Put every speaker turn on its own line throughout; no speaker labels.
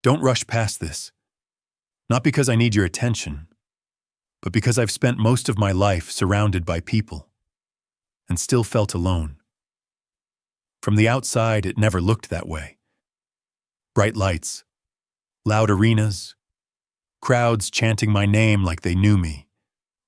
Don't rush past this. Not because I need your attention, but because I've spent most of my life surrounded by people and still felt alone. From the outside, it never looked that way. Bright lights, loud arenas, crowds chanting my name like they knew me.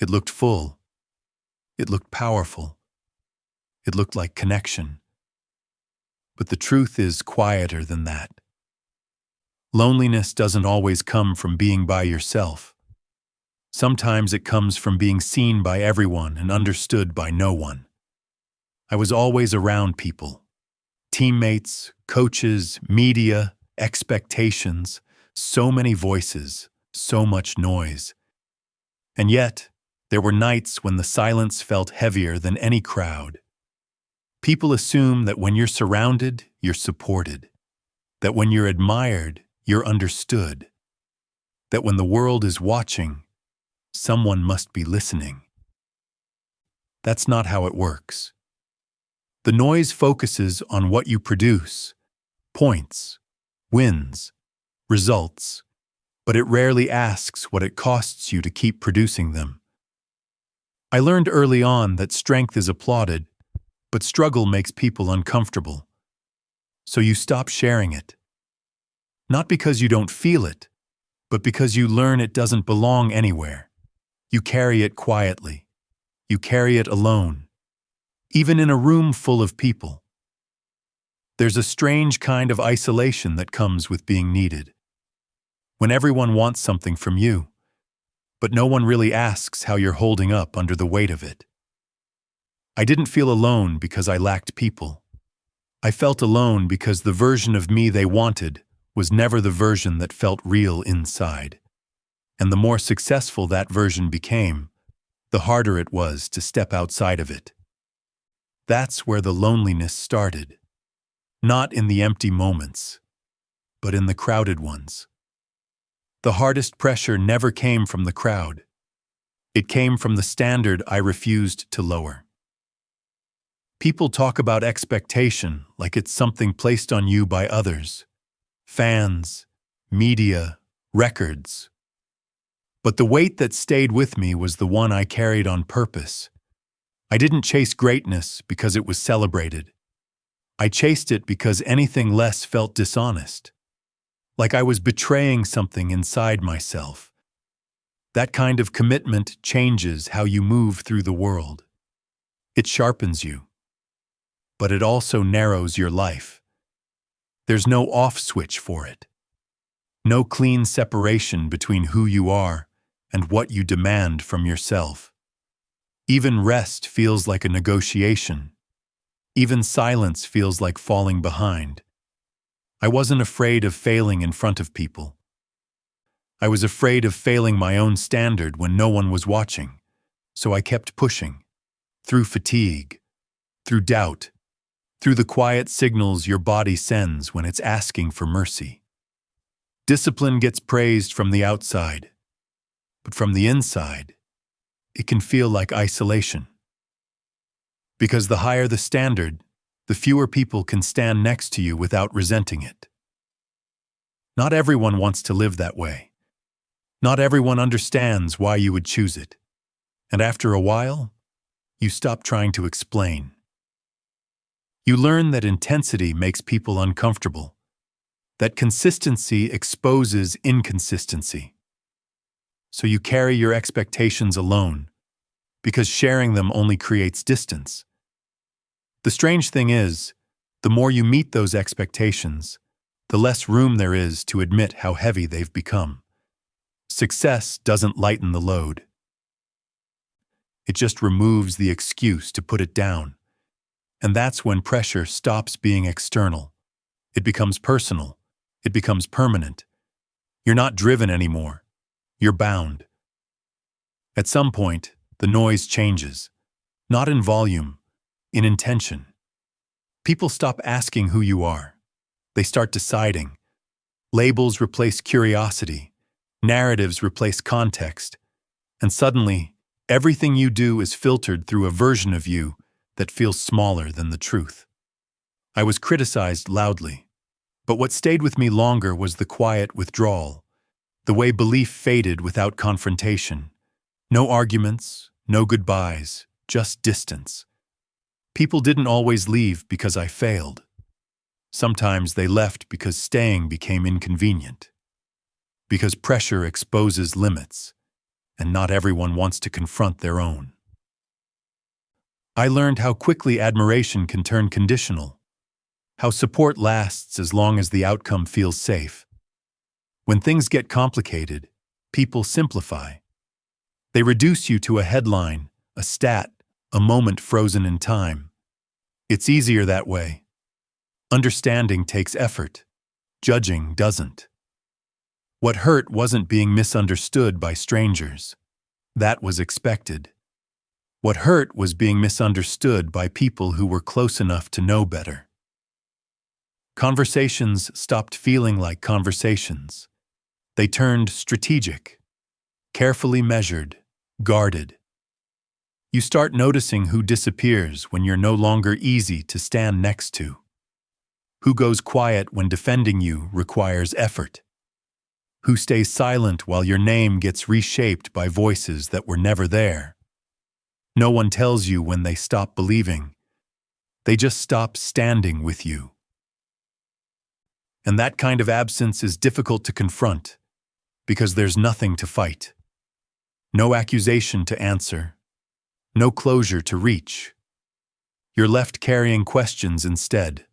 It looked full. It looked powerful. It looked like connection. But the truth is quieter than that. Loneliness doesn't always come from being by yourself. Sometimes it comes from being seen by everyone and understood by no one. I was always around people. Teammates, coaches, media, expectations, so many voices, so much noise. And yet, there were nights when the silence felt heavier than any crowd. People assume that when you're surrounded, you're supported. That when you're admired, you're understood. That when the world is watching, someone must be listening. That's not how it works. The noise focuses on what you produce, points, wins, results, but it rarely asks what it costs you to keep producing them. I learned early on that strength is applauded, but struggle makes people uncomfortable. So you stop sharing it. Not because you don't feel it, but because you learn it doesn't belong anywhere. You carry it quietly. You carry it alone, even in a room full of people. There's a strange kind of isolation that comes with being needed. When everyone wants something from you, but no one really asks how you're holding up under the weight of it. I didn't feel alone because I lacked people. I felt alone because the version of me they wanted was never the version that felt real inside. And the more successful that version became, the harder it was to step outside of it. That's where the loneliness started. Not in the empty moments, but in the crowded ones. The hardest pressure never came from the crowd. It came from the standard I refused to lower. People talk about expectation like it's something placed on you by others. Fans, media, records. But the weight that stayed with me was the one I carried on purpose. I didn't chase greatness because it was celebrated. I chased it because anything less felt dishonest. Like I was betraying something inside myself. That kind of commitment changes how you move through the world. It sharpens you. But it also narrows your life. There's no off switch for it. No clean separation between who you are and what you demand from yourself. Even rest feels like a negotiation. Even silence feels like falling behind. I wasn't afraid of failing in front of people. I was afraid of failing my own standard when no one was watching, so I kept pushing. Through fatigue, through doubt, through the quiet signals your body sends when it's asking for mercy. Discipline gets praised from the outside, but from the inside, it can feel like isolation. Because the higher the standard, the fewer people can stand next to you without resenting it. Not everyone wants to live that way. Not everyone understands why you would choose it. And after a while, you stop trying to explain. You learn that intensity makes people uncomfortable, that consistency exposes inconsistency. So you carry your expectations alone, because sharing them only creates distance. The strange thing is, the more you meet those expectations, the less room there is to admit how heavy they've become. Success doesn't lighten the load. It just removes the excuse to put it down. And that's when pressure stops being external. It becomes personal. It becomes permanent. You're not driven anymore. You're bound. At some point, the noise changes. Not in volume, in intention. People stop asking who you are. They start deciding. Labels replace curiosity. Narratives replace context. And suddenly, everything you do is filtered through a version of you that feels smaller than the truth. I was criticized loudly. But what stayed with me longer was the quiet withdrawal, the way belief faded without confrontation. No arguments, no goodbyes, just distance. People didn't always leave because I failed. Sometimes they left because staying became inconvenient. Because pressure exposes limits, and not everyone wants to confront their own. I learned how quickly admiration can turn conditional, how support lasts as long as the outcome feels safe. When things get complicated, people simplify. They reduce you to a headline, a stat, a moment frozen in time. It's easier that way. Understanding takes effort. Judging doesn't. What hurt wasn't being misunderstood by strangers. That was expected. What hurt was being misunderstood by people who were close enough to know better. Conversations stopped feeling like conversations. They turned strategic, carefully measured, guarded. You start noticing who disappears when you're no longer easy to stand next to. Who goes quiet when defending you requires effort. Who stays silent while your name gets reshaped by voices that were never there. No one tells you when they stop believing. They just stop standing with you. And that kind of absence is difficult to confront because there's nothing to fight. No accusation to answer. No closure to reach. You're left carrying questions instead,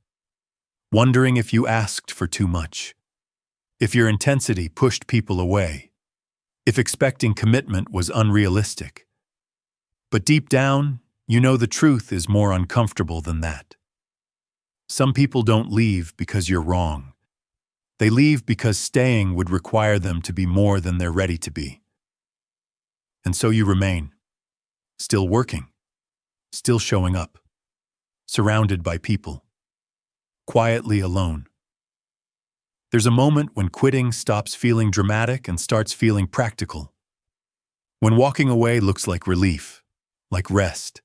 wondering if you asked for too much, if your intensity pushed people away, if expecting commitment was unrealistic. But deep down, you know the truth is more uncomfortable than that. Some people don't leave because you're wrong. They leave because staying would require them to be more than they're ready to be. And so you remain, still working, still showing up, surrounded by people, quietly alone. There's a moment when quitting stops feeling dramatic and starts feeling practical. When walking away looks like relief, like rest,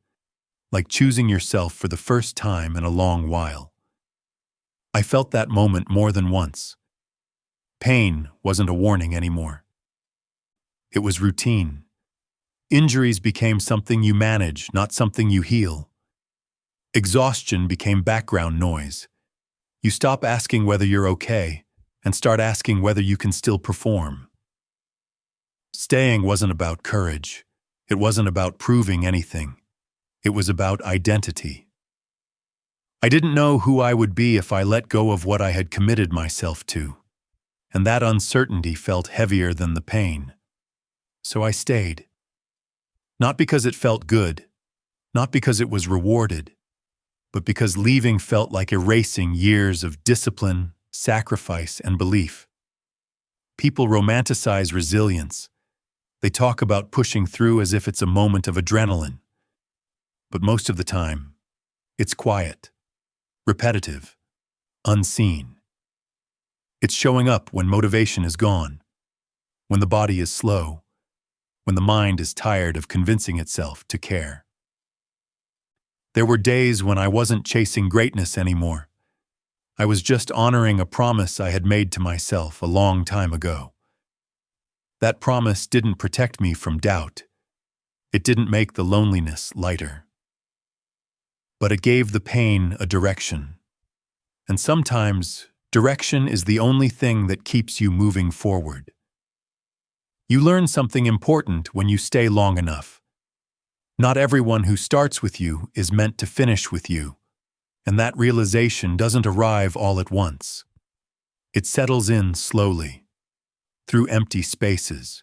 like choosing yourself for the first time in a long while. I felt that moment more than once. Pain wasn't a warning anymore. It was routine. Injuries became something you manage, not something you heal. Exhaustion became background noise. You stop asking whether you're okay and start asking whether you can still perform. Staying wasn't about courage. It wasn't about proving anything. It was about identity. I didn't know who I would be if I let go of what I had committed myself to, and that uncertainty felt heavier than the pain. So I stayed. Not because it felt good, not because it was rewarded, but because leaving felt like erasing years of discipline, sacrifice, and belief. People romanticize resilience. They talk about pushing through as if it's a moment of adrenaline. But most of the time, it's quiet, repetitive, unseen. It's showing up when motivation is gone, when the body is slow, when the mind is tired of convincing itself to care. There were days when I wasn't chasing greatness anymore. I was just honoring a promise I had made to myself a long time ago. That promise didn't protect me from doubt. It didn't make the loneliness lighter. But it gave the pain a direction. And sometimes, direction is the only thing that keeps you moving forward. You learn something important when you stay long enough. Not everyone who starts with you is meant to finish with you, and that realization doesn't arrive all at once. It settles in slowly, through empty spaces,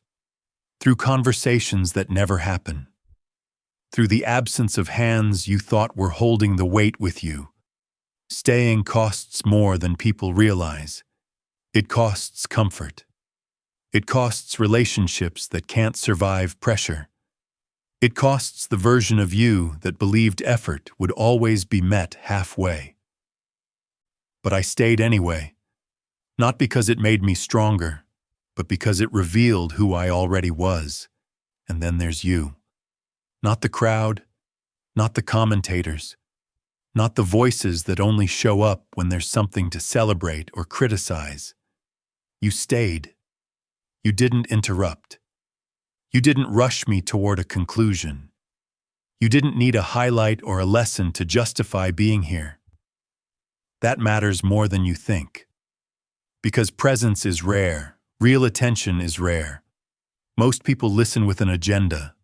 through conversations that never happen, through the absence of hands you thought were holding the weight with you. Staying costs more than people realize. It costs comfort. It costs relationships that can't survive pressure. It costs the version of you that believed effort would always be met halfway. But I stayed anyway, not because it made me stronger, but because it revealed who I already was. And then there's you. Not the crowd, not the commentators, not the voices that only show up when there's something to celebrate or criticize. You stayed. You didn't interrupt. You didn't rush me toward a conclusion. You didn't need a highlight or a lesson to justify being here. That matters more than you think. Because presence is rare, real attention is rare. Most people listen with an agenda.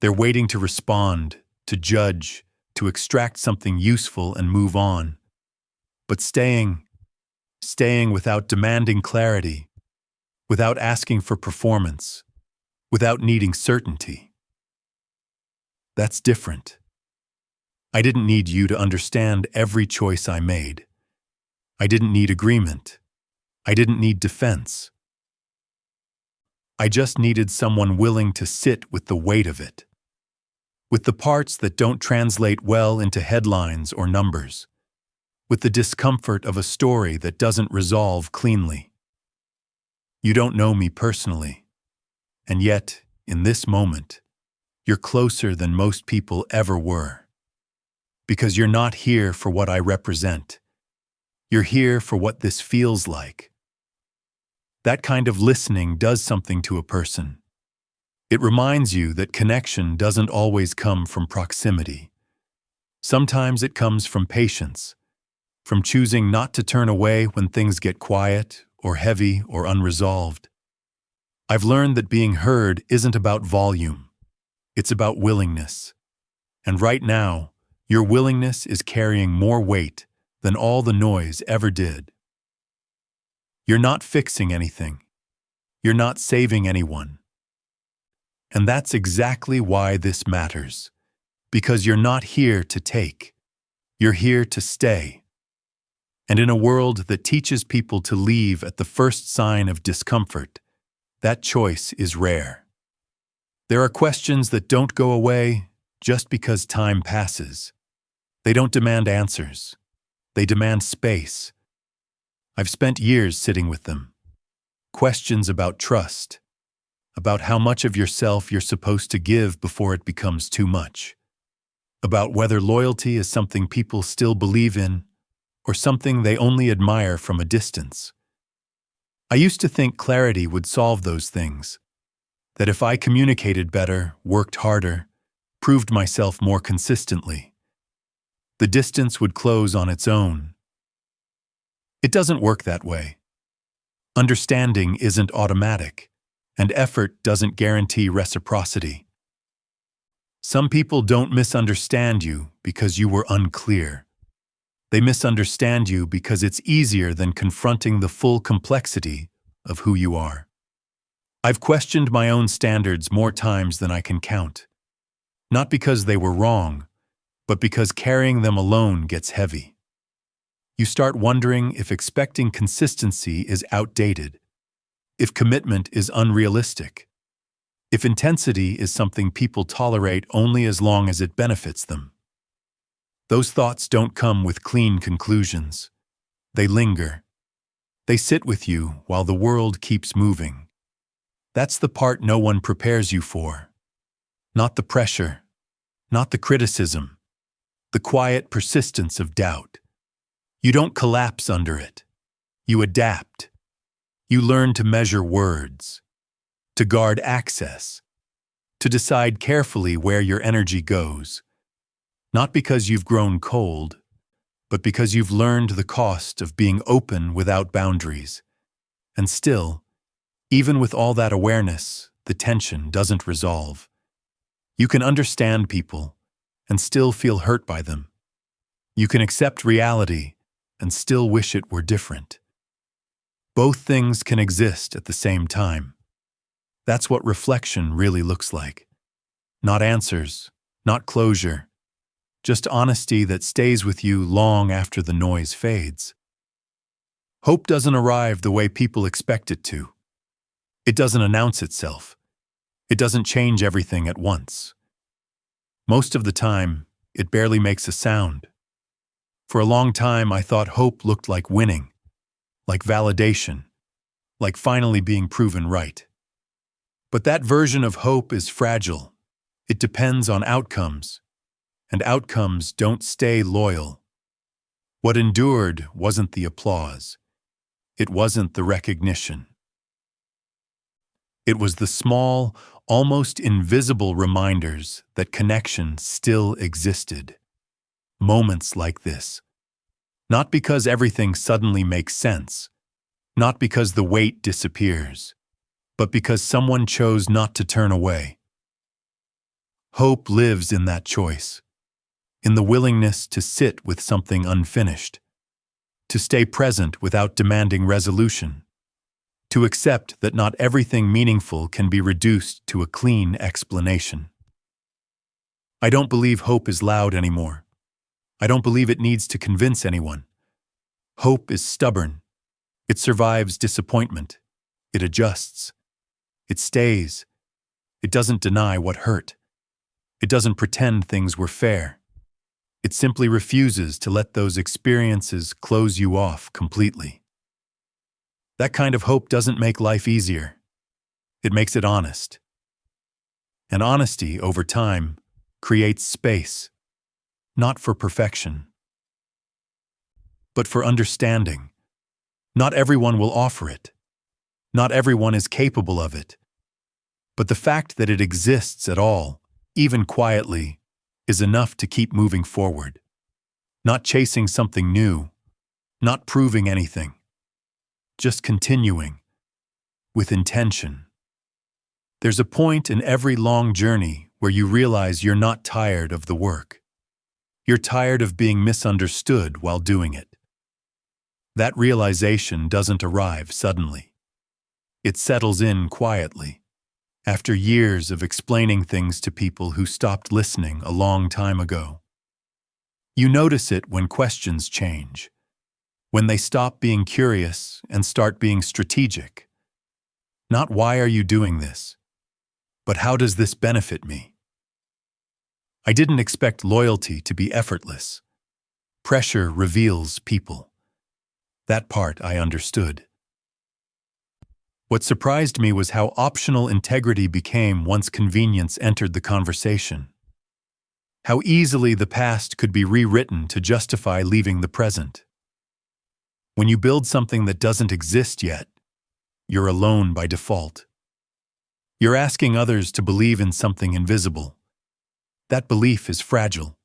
They're waiting to respond, to judge, to extract something useful and move on. But staying without demanding clarity, without asking for performance, without needing certainty. That's different. I didn't need you to understand every choice I made. I didn't need agreement. I didn't need defense. I just needed someone willing to sit with the weight of it, with the parts that don't translate well into headlines or numbers, with the discomfort of a story that doesn't resolve cleanly. You don't know me personally, and yet, in this moment, you're closer than most people ever were. Because you're not here for what I represent. You're here for what this feels like. That kind of listening does something to a person. It reminds you that connection doesn't always come from proximity. Sometimes it comes from patience, from choosing not to turn away when things get quiet or heavy or unresolved. I've learned that being heard isn't about volume. It's about willingness. And right now, your willingness is carrying more weight than all the noise ever did. You're not fixing anything. You're not saving anyone. And that's exactly why this matters. Because you're not here to take. You're here to stay. And in a world that teaches people to leave at the first sign of discomfort, that choice is rare. There are questions that don't go away just because time passes. They don't demand answers. They demand space. I've spent years sitting with them. Questions about trust, about how much of yourself you're supposed to give before it becomes too much, about whether loyalty is something people still believe in or something they only admire from a distance. I used to think clarity would solve those things, that if I communicated better, worked harder, proved myself more consistently, the distance would close on its own. It doesn't work that way. Understanding isn't automatic, and effort doesn't guarantee reciprocity. Some people don't misunderstand you because you were unclear. They misunderstand you because it's easier than confronting the full complexity of who you are. I've questioned my own standards more times than I can count. Not because they were wrong, but because carrying them alone gets heavy. You start wondering if expecting consistency is outdated, if commitment is unrealistic, if intensity is something people tolerate only as long as it benefits them. Those thoughts don't come with clean conclusions. They linger. They sit with you while the world keeps moving. That's the part no one prepares you for. Not the pressure, not the criticism, the quiet persistence of doubt. You don't collapse under it. You adapt. You learn to measure words, to guard access, to decide carefully where your energy goes. Not because you've grown cold, but because you've learned the cost of being open without boundaries. And still, even with all that awareness, the tension doesn't resolve. You can understand people and still feel hurt by them. You can accept reality and still wish it were different. Both things can exist at the same time. That's what reflection really looks like. Not answers, not closure, just honesty that stays with you long after the noise fades. Hope doesn't arrive the way people expect it to. It doesn't announce itself. It doesn't change everything at once. Most of the time, it barely makes a sound. For a long time, I thought hope looked like winning, like validation, like finally being proven right. But that version of hope is fragile. It depends on outcomes, and outcomes don't stay loyal. What endured wasn't the applause. It wasn't the recognition. It was the small, almost invisible reminders that connection still existed. Moments like this. Not because everything suddenly makes sense, not because the weight disappears, but because someone chose not to turn away. Hope lives in that choice, in the willingness to sit with something unfinished, to stay present without demanding resolution, to accept that not everything meaningful can be reduced to a clean explanation. I don't believe hope is loud anymore. I don't believe it needs to convince anyone. Hope is stubborn. It survives disappointment. It adjusts. It stays. It doesn't deny what hurt. It doesn't pretend things were fair. It simply refuses to let those experiences close you off completely. That kind of hope doesn't make life easier. It makes it honest. And honesty, over time, creates space, not for perfection, but for understanding. Not everyone will offer it. Not everyone is capable of it. But the fact that it exists at all, even quietly, is enough to keep moving forward. Not chasing something new, not proving anything. Just continuing, with intention. There's a point in every long journey where you realize you're not tired of the work. You're tired of being misunderstood while doing it. That realization doesn't arrive suddenly. It settles in quietly, after years of explaining things to people who stopped listening a long time ago. You notice it when questions change, when they stop being curious and start being strategic. Not why are you doing this, but how does this benefit me? I didn't expect loyalty to be effortless. Pressure reveals people. That part I understood. What surprised me was how optional integrity became once convenience entered the conversation. How easily the past could be rewritten to justify leaving the present. When you build something that doesn't exist yet, you're alone by default. You're asking others to believe in something invisible. That belief is fragile.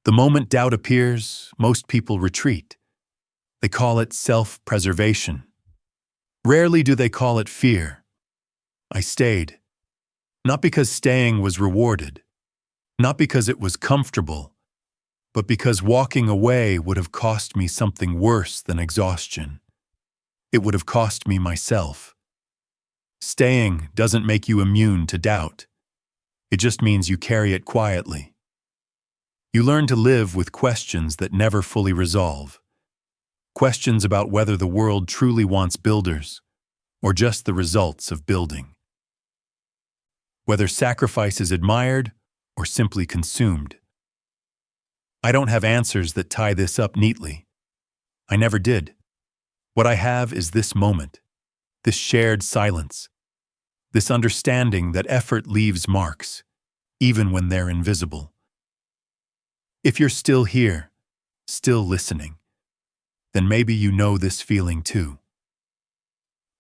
The moment doubt appears, most people retreat. They call it self-preservation. Rarely do they call it fear. I stayed. Not because staying was rewarded. Not because it was comfortable. But because walking away would have cost me something worse than exhaustion. It would have cost me myself. Staying doesn't make you immune to doubt. It just means you carry it quietly. You learn to live with questions that never fully resolve. Questions about whether the world truly wants builders, or just the results of building. Whether sacrifice is admired, or simply consumed. I don't have answers that tie this up neatly. I never did. What I have is this moment, this shared silence, this understanding that effort leaves marks, even when they're invisible. If you're still here, still listening, then maybe you know this feeling too.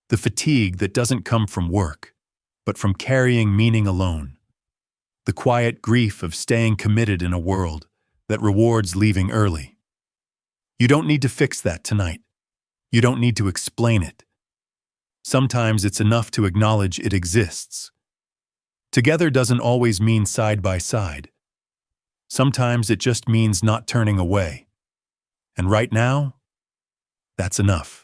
The fatigue that doesn't come from work, but from carrying meaning alone. The quiet grief of staying committed in a world that rewards leaving early. You don't need to fix that tonight. You don't need to explain it. Sometimes it's enough to acknowledge it exists. Together doesn't always mean side by side. Sometimes it just means not turning away. And right now, that's enough.